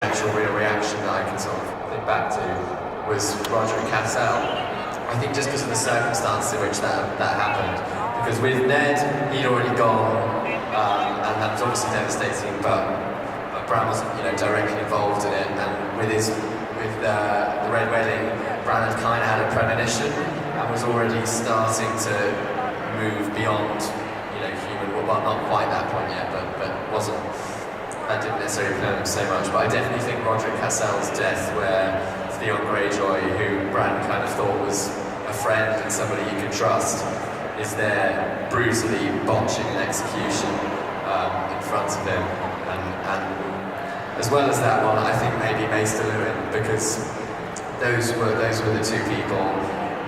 actual real reaction that I can sort of think back to was Roderick Cassell. I think just because of the circumstances in which that happened. Because with Ned, he'd already gone, and that was obviously devastating, but Bran wasn't, directly involved in it. And with the Red Wedding, Bran had kind of had a premonition and was already starting to move beyond, human. Well, not quite that point yet, but wasn't. That didn't necessarily play him so much, but I definitely think Roderick Cassell's death, where Theon Greyjoy, who Bran kind of thought was a friend and somebody you could trust, is there brutally botching an execution in front of him. And as well as that one, I think maybe Maester Lewin, because those were the two people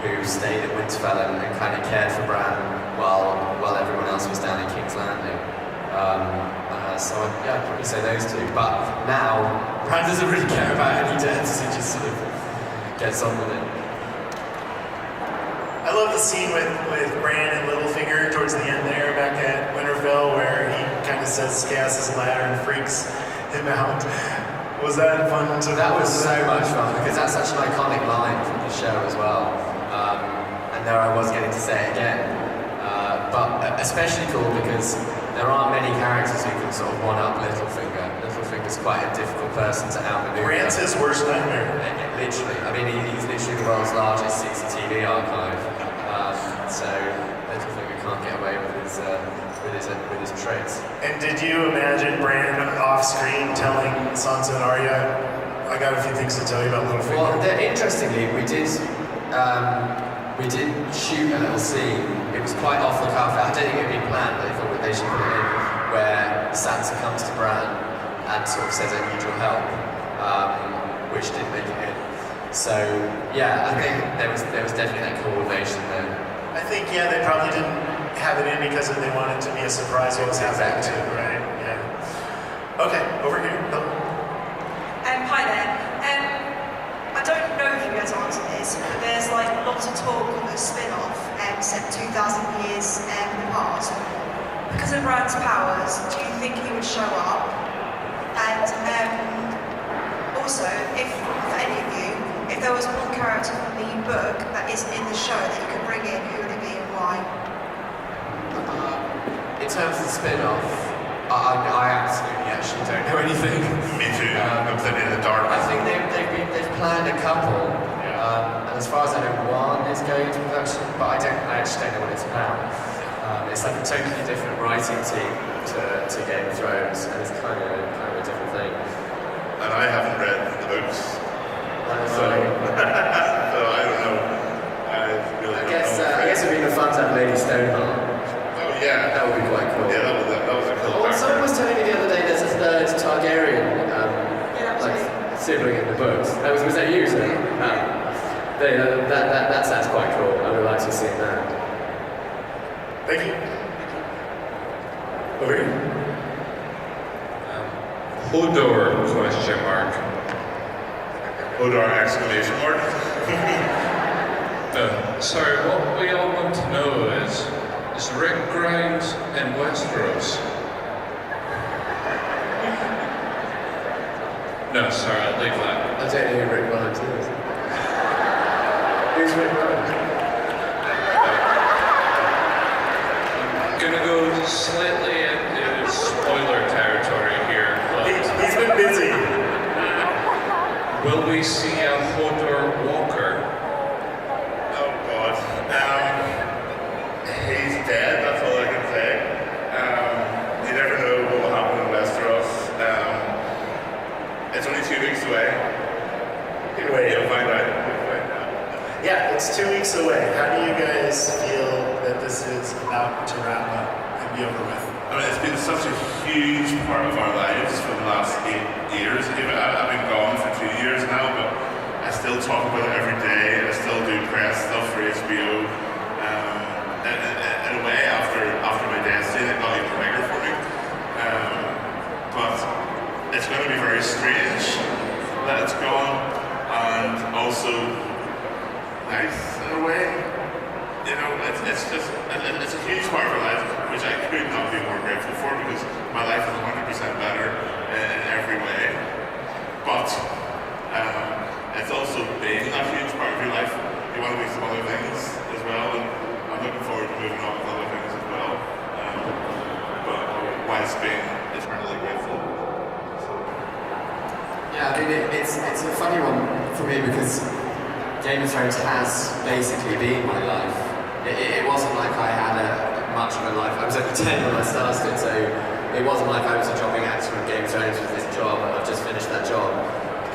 who stayed at Winterfell and kind of cared for Bran while everyone else was down in King's Landing. So I'd probably say those two. But now, Bran doesn't really care about any deaths, he just sort of gets on with it. I love the scene with Bran and Littlefinger towards the end there, back at Winterfell, where he kind of says Scass is a ladder and freaks him out. Was that fun? That was so much fun, because that's such an iconic line from the show as well. And there I was getting to say it again. But especially cool because there aren't many characters who can sort of one-up Littlefinger. Littlefinger's quite a difficult person to outmaneuver. Brand's his worst nightmare. Literally. I mean, he's literally the world's largest CCTV archive. So Littlefinger can't get away with his traits. And did you imagine Bran off-screen telling Sansa and Arya, I got a few things to tell you about Littlefinger? Well, interestingly, we did shoot a little scene. It was quite off the cuff. I don't think it had been planned, but they thought they should put it in, where Sansa comes to Bran and sort of says, I need your help, which didn't make it in. So, yeah, I think there was definitely that coordination there. I think, they probably didn't have it in because they wanted it to be a surprise what was happening too, right? Yeah. Okay, over here. Bill. Hi there. I don't know if you guys answer this, but there's lots of talk of a spin-off set 2,000 years in the past. Because of Bran's powers, do you think he would show up? And also, if for any of you, if there was one character from the book that isn't in the show that you could bring in, who would it be and why? In terms of the spin-off, I absolutely actually don't know anything. Me too. I'm completely in the dark. I think they've planned a couple, and as far as I know, one is going into production, but I actually don't know what it's about. It's like a totally different writing team to Game of Thrones, and it's kind of a different thing. And I haven't read the books, so I don't know. I guess it'd be fun to have Lady Stoneheart. Oh yeah, that would be quite cool. Yeah, that was a cool. Oh, someone was telling me the other day there's a third Targaryen sibling in the books. Was that you, sir? That sounds quite cool. I would like to see that. Thank you. Over here. Hodder, question mark. Hodder, exclamation mark. Sorry, what we all want to know is Rick Grimes in Westeros? No, sorry, I'll leave that. I don't know who Rick Grimes is. Who's Rick Grimes? I'm gonna go slightly into spoiler territory here. He's been busy. Will we see a Hodder Walker? Oh God. He's dead, that's all I can say. You never know what will happen in Westeros. It's only 2 weeks away. You'll find out. Yeah, it's 2 weeks away. How do you guys feel that this is about to wrap up and be over with? I mean, it's been such a huge part of our lives for the last 8 years. I've been gone for 2 years now, but I still talk about it every day. I still do press stuff for HBO. In a way, after my death scene, it got even bigger for me. But it's going to be very strange that it's gone, and also nice in a way. It's a huge part of our life, which I could not be more grateful for, because my life is 100% better in every way. it's also being a huge part of your life. You want to do some other things as well, and I'm looking forward to moving on with other things as well. But whilst being eternally grateful. So. Yeah, I mean, it's a funny one for me because Game of Thrones has basically been my life. It wasn't like I had much of a life. I was only 10 when I started, so it wasn't like I was a jobbing actor in Game of Thrones with this job and I've just finished that job.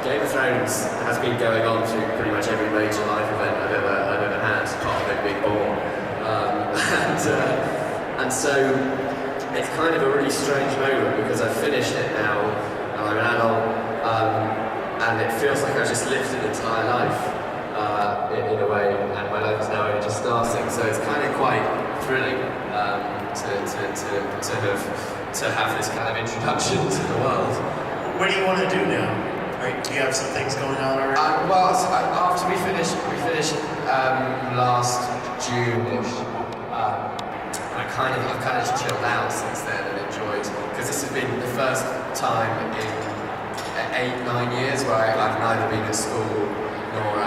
Game of Thrones has been going on through pretty much every major life event I've ever had, apart from being born. And so it's kind of a really strange moment because I've finished it now and I'm an adult, and it feels like I've just lived an entire life in a way, and my life is now only just starting. So it's kind of quite thrilling to have this kind of introduction to the world. What do you want to do now? Do you have some things going on already? After we finished last June-ish. I've kind of just chilled out since then and enjoyed, because this has been the first time in 8-9 years where I've neither been at school nor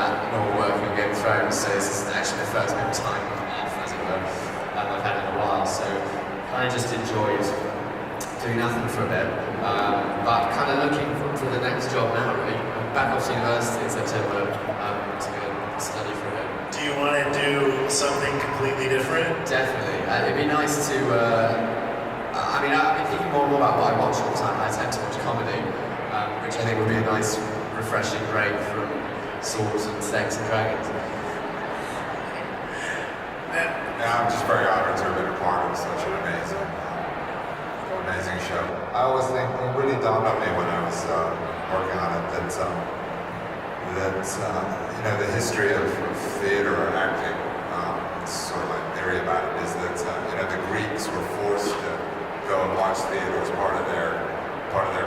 working on Game of Thrones. So this is actually the first bit of time off, as it were, I've had in a while. So I just enjoyed doing nothing for a bit, but kind of looking for the next job now, really. I'm back off to university in September to go and study for a bit. Do you want to do something completely different? Definitely. It'd be nice to, I've been thinking more and more about what I watch all the time. I tend to watch comedy, which I think would be a nice, refreshing break from swords and sex and dragons. Yeah, I'm just very honored to have been a part of such an amazing show. I always think it really dawned on me when I was working on it that the history of theater or acting, sort of my theory about it is that the Greeks were forced to go and watch theater as part of their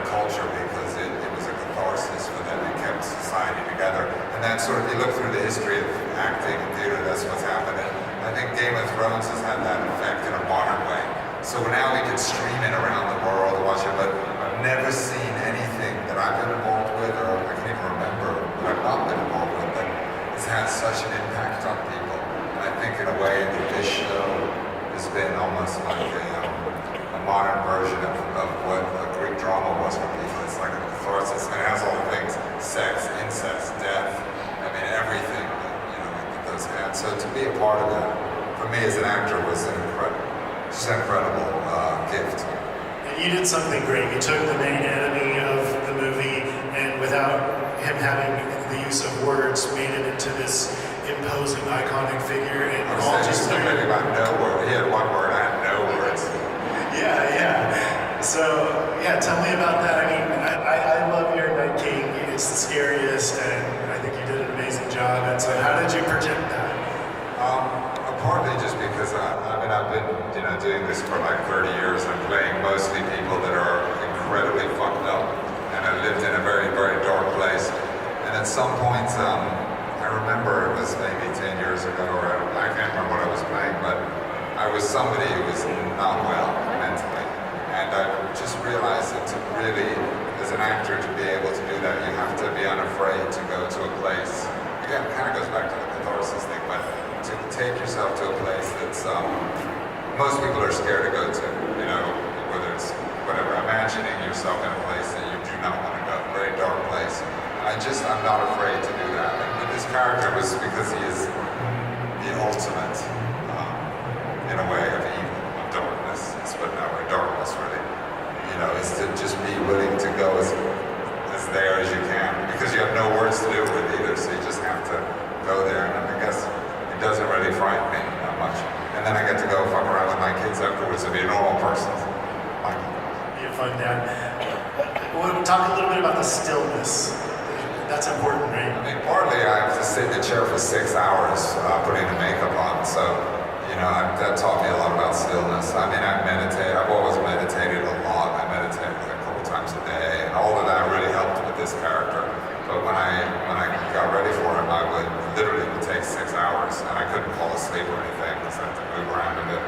culture because it was a catharsis for them. It kept society together. And that's sort of, if you look through the history of acting and theater, that's what's happened. I think Game of Thrones has had that effect in a modern way. So now we can stream it around the world and watch it, but I've never seen anything that I've been involved with, or I can't even remember that I've not been involved with, that has had such an impact on people. And I think in a way that this show has been almost like a modern version of what a Greek drama was for people. It's like a catharsis, and it has all the things: sex, incest, death. I mean, everything that those had. So to be a part of that, for me as an actor, was an incredible gift. And you did something great. You took the main enemy of the movie, and without him having the use of words, made it into this imposing, iconic figure. And I was saying just something about no word. He had one word, I had no words. Yeah. So, tell me about that. I mean, I love your Night King. It's the scariest, and I think you did an amazing job. And so how did you project that? Partly just because I've been doing this for like 30 years. I'm playing mostly people that are incredibly fucked up, and I lived in a very, very dark place. And at some point, I remember it was maybe 10 years ago, or I can't remember what I was playing, but I was somebody who was not well mentally. And I just realized that to really, as an actor, to be able to do that, you have to be unafraid to go to a place. Again, it kind of goes back to the catharsis thing, but to take yourself to a place that's most people are scared to go to, whether it's whatever, imagining yourself in a place that you do not want to go, a very dark place. I'm not afraid to do that. And this character was because he is the ultimate, in a way, of evil, of darkness. It's put that way, darkness really. Is to just be willing to go as there as you can, because you have no words to do with either, so you just have to go there. And I guess it doesn't really frighten me that much. And then I get to go fuck around with my kids afterwards and be a normal person. Be a fun dad. We'll talk a little bit about the stillness. That's important, right? I mean, partly I have to sit in the chair for 6 hours putting the makeup on, so that taught me a lot about stillness. I mean, I meditate. I've always meditated a lot. I meditate a couple times a day, and all of that really helped with this character. But when I got ready for him, I would literally take 6 hours, and I couldn't fall asleep or anything because I had to move around a bit.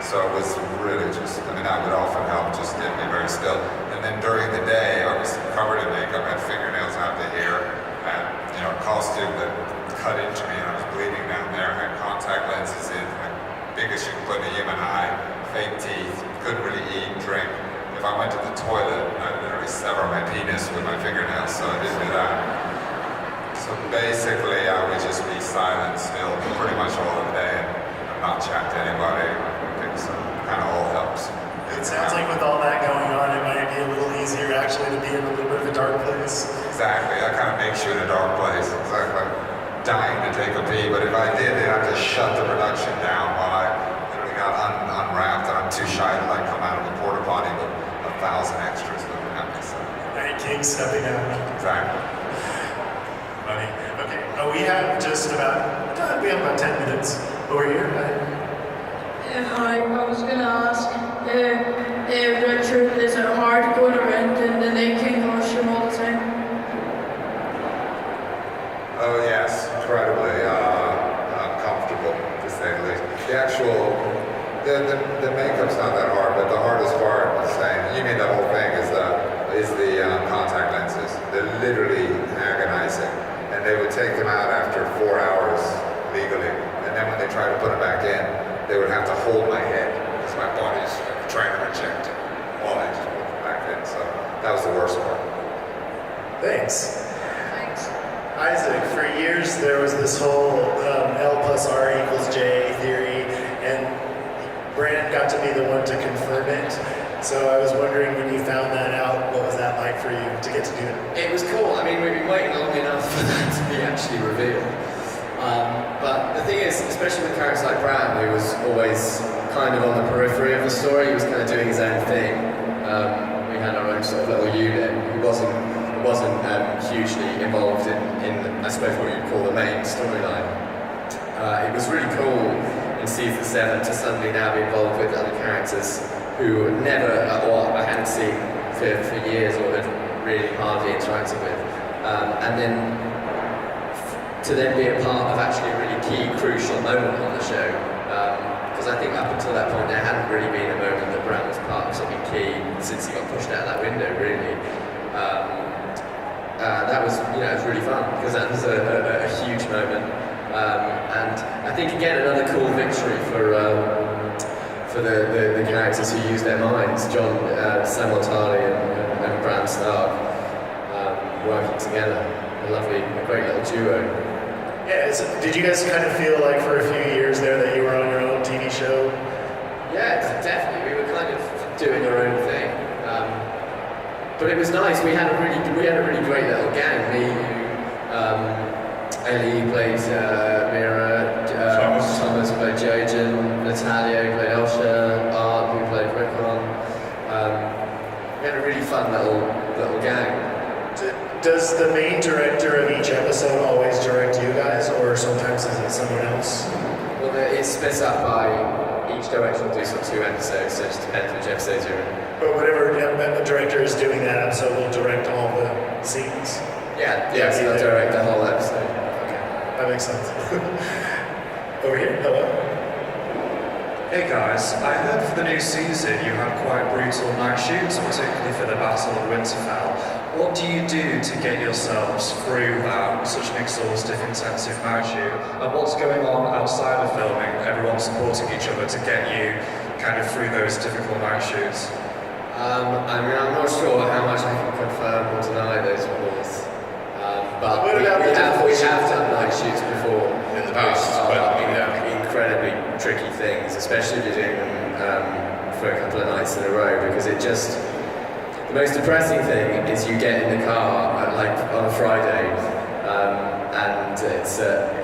So it was really that would often help just get me very still. And then during the day, I was covered in makeup, had fingernails out the Exactly, that kind of makes you in a dark place. It's like I'm dying to take a pee, but if I did, they'd have to shut the production down while I literally got unwrapped, and I'm too shy to like come out of the porta potty with 1,000 extras that would have me. So. Night King stepping out. Exactly. Funny. Okay, we have just about, we have about 10 minutes over here. Hi, I was gonna ask, Richard, is it hard going around in the Night King costume all the time? Oh yes, incredibly uncomfortable, to say the least. The actual, the makeup's not that hard, but the hardest part, you mean the whole thing, is the contact lenses. They're literally agonizing. And they would take them out after 4 hours legally. And then when they try to put them back in, they would have to hold my head because my body's trying to reject it while I just put them back in. So that was the worst part. Thanks. Thanks. Isaac, for years there was this whole L plus R equals J theory, and Bran got to be the one to confirm it. So I was wondering, when you found that out, what was that like for you to get to do it? It was cool. I mean, we've been waiting long enough for that to be actually revealed. But the thing is, especially with characters like Bran, who was always kind of on the periphery of the story, he was kind of doing his own thing. We had our own sort of little unit. He wasn't hugely involved in I suppose what you'd call the main storyline. It was really cool in season 7 to suddenly now be involved with other characters who never, or I hadn't seen for years or had really hardly interacted with. And then to then be a part of actually a really key, crucial moment on the show. Because I think up until that point there hadn't really been a moment that Bran was part of something key since he got pushed out that window, really. That was, it was really fun because that was a huge moment. And I think again another cool victory for the characters who use their minds, John Samotari and Bran Stark, working together. A great little duo. Yeah, did you guys kind of feel like for a few years there that you were on your own TV show? Yeah, definitely. We were kind of doing our own thing. But it was nice. We had a really great little gang. Me, Ellie played Mira, Thomas played Jojen, Natalia played Elsha, Art who played Rickon. We had a really fun little gang. Does the main director of each episode always direct you guys, or sometimes is it someone else? Well, it's split up by each director will do sort of 2 episodes, so it just depends which episodes you're in. But whatever the director is doing that episode will direct all the scenes? Yeah, so they'll direct the whole episode. Okay, that makes sense. Over here, hello. Hey guys, I heard for the new season you have quite brutal night shoots, particularly for the Battle of Winterfell. What do you do to get yourselves through such an exhaustive, intensive night shoot? And what's going on outside of filming? Everyone supporting each other to get you kind of through those difficult night shoots? I'm not sure how much I can confirm or deny those reports. But What we about the have difficult done night shoots before In the past, which are but, incredibly tricky things, especially if you're doing them for a couple of nights in a row, because the most depressing thing is you get in the car on a Friday and it's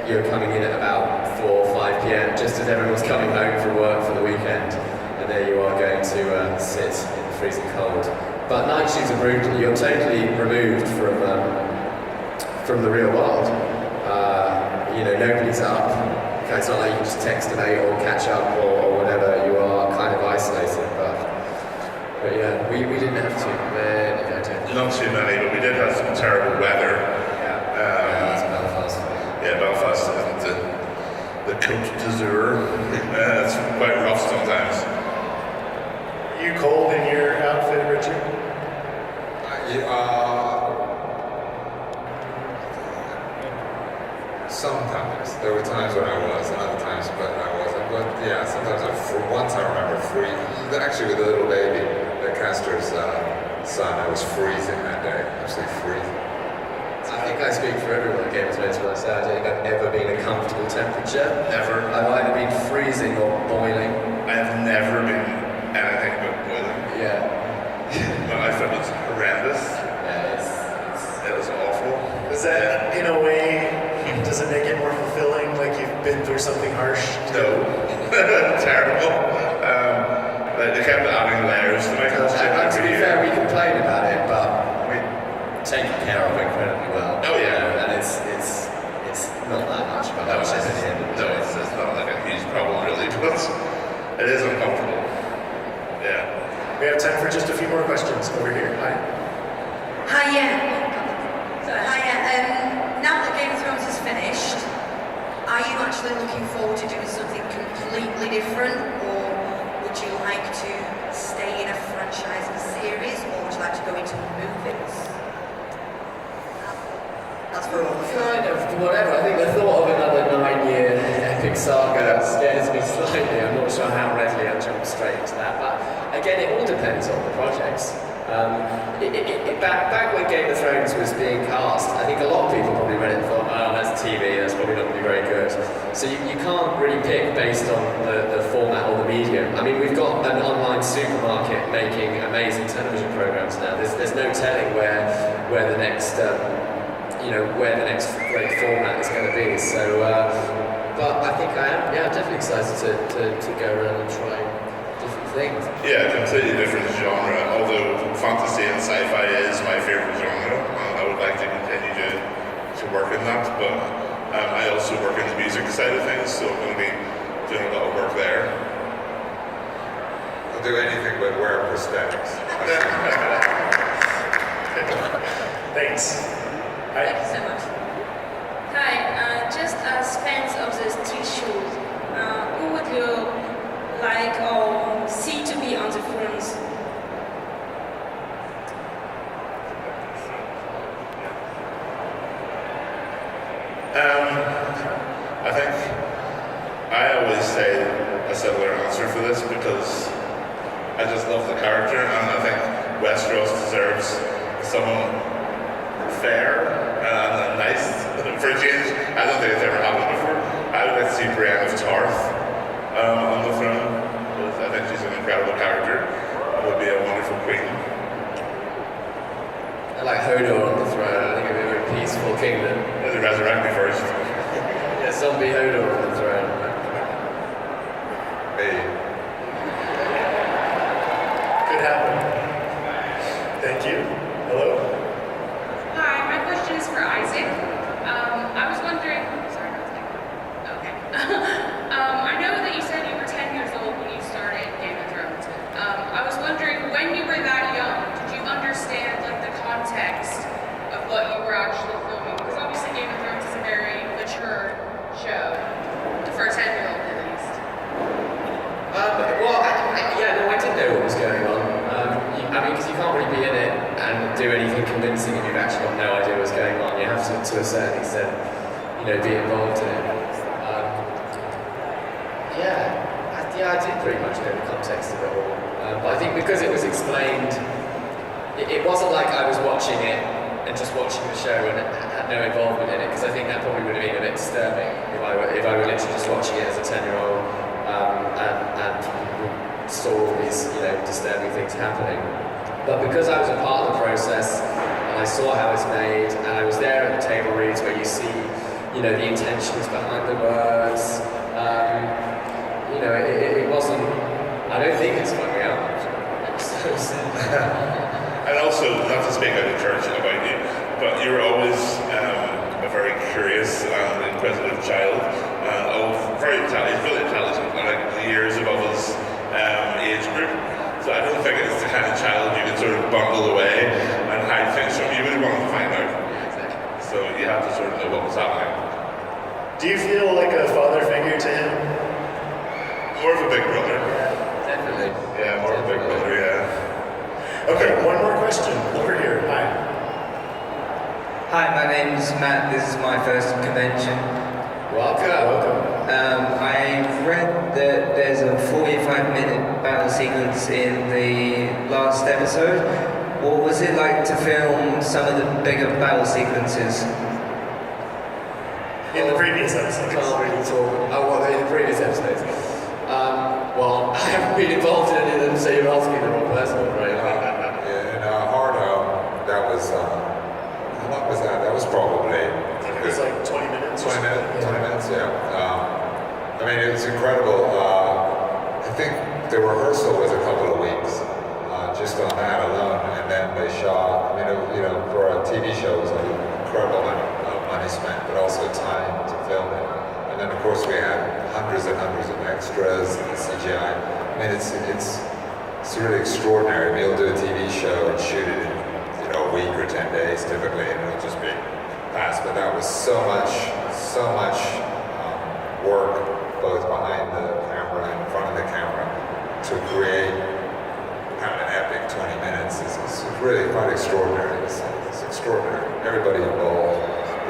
you're coming in at about 4 or 5 p.m. just as everyone's coming home from work for the weekend, and there you are going to sit in the freezing cold. But night shoots are brutal. You're totally removed from the real world. Nobody's up. It's not like you can just text a mate or catch up or whatever. You are kind of isolated. But yeah, we didn't have too many. Not too many, but we did have some terrible weather. That's Belfast. Yeah, Belfast isn't the Côte d'Azur. It's quite rough sometimes. Are you cold in your outfit, Richard? Sometimes. There were times when I was, and other times when I wasn't. But yeah, sometimes once I remember freezing. Actually, with a little baby, the Castor's son, I was freezing that day. Absolutely freezing. I think I speak for everyone at Game of Thrones when I say I don't think I've ever been a comfortable temperature. Never. I've either been freezing or boiling. I have never been anything but boiling. Yeah. My outfit was horrendous. Yeah, It was awful. Does that, in a way, does it make it more fulfilling, like you've been through something harsh? No. Terrible. They kept adding layers to my costume And to every be year. fair, we complain about it, but we take care of it incredibly well. Oh, yeah. And it's not that much of a No, hardship at the end of the day. it's not like a huge problem really, but it is uncomfortable. Yeah. We have time for just a few more questions over here. Hi. Now that Game of Thrones is finished, are you actually looking forward to doing something completely different, or would you like to stay in a franchise series, or would you like to go into movies? That's for all. Kind of, whatever. I think the thought of another 9-year epic saga scares me slightly. I'm not sure how readily I'll jump straight into that. But again, it all depends on the projects. Back when Game of Thrones was being cast, I think a lot of people probably read it and thought, oh, that's TV, that's probably not going to be very good. So you can't really pick based on the format or the medium. I mean, we've got an online supermarket making amazing television programs now. There's no telling where the next where the next great format is going to be. So, but I think I am, definitely excited to go around and try different things. Yeah, completely different genre, although fantasy and sci-fi is my favorite genre. I would like to continue to work in that, but I also work in the music side of things, so I'm going to be doing a lot of work there. I'll do anything but wear prosthetics. Thanks. Hi. Thank you so much. Hi, just as fans of the TV shows, who would you like or see to be on the thrones? I think I always say a similar answer for this because I just love the character, and I think Westeros deserves someone fair and nice for a change. I don't think it's ever happened before. I would like to see Bran of Tarth on the throne. I think she's an incredible character. Would be a wonderful queen. I like Hodor on the throne. I think it'd be a very peaceful kingdom. They resurrect me first. Yeah, zombie Hodor on the throne. Me. Could happen. Thank you. Hello. Hi, my question is for Isaac. I was wondering, sorry, okay. I know that you said you were 10 years old when you started Game of Thrones. I was wondering, when you were that young, did you understand like the context of what you were actually filming? Because obviously Game of Thrones is a very mature show, for a 10-year-old at least. I didn't know what was going on. Because you can't really be in it and do anything convincing if you've actually got no idea what's going on. You have to a certain extent, be involved in it. I did pretty much know the context of it all. But I think because it was explained, it wasn't like I was watching it and just watching the show and had no involvement in it, because I think that probably would have been a bit disturbing if I were literally just watching it as a 10-year-old and saw all these disturbing things happening. But because I was a part of the process and I saw how it's made and I was there at the table reads where you see the intentions behind the words, it wasn't, I don't think it's fucking out. And also, not to speak out of church about you, but you were always a very curious and inquisitive child, very intelligent, really intelligent, like years above his age group. So I don't think it's the kind of child you can sort of bundle away and hide things from. You really wanted to find out. So you have to sort of know what was happening. Do you feel like a father figure to him? More of a big brother. Definitely. Yeah, more of a big brother, yeah. Okay, one more question. Over here. Hi. Hi, my name's Matt. This is my first convention. Welcome. I read that there's a 45-minute battle sequence in the last episode. What was it like to film some of the bigger battle sequences? In the previous episodes. Can't really talk. In the previous episodes. Well, I haven't been involved in any of them, so you're asking the wrong person, right? In Hodder, that was, how long was that? That was probably... I think it was like 20 minutes. 20 minutes, yeah. I mean, it was incredible. I think the rehearsal was a couple of weeks, just on that alone, and then they shot. I mean, for a TV show, it was an incredible amount of money spent, but also time to film it. And then, of course, we had hundreds and hundreds of extras and the CGI. I mean, it's really extraordinary. I mean, you'll do a TV show and shoot it in a week or 10 days typically, and it'll just be fast. But that was so much work, both behind the camera and in front of the camera, to create kind of an epic 20 minutes. It's really quite extraordinary. It's extraordinary. Everybody involved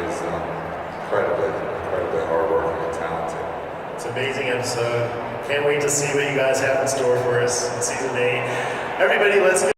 is incredibly hardworking and talented. It's an amazing episode. Can't wait to see what you guys have in store for us in season 8. Everybody, let's go.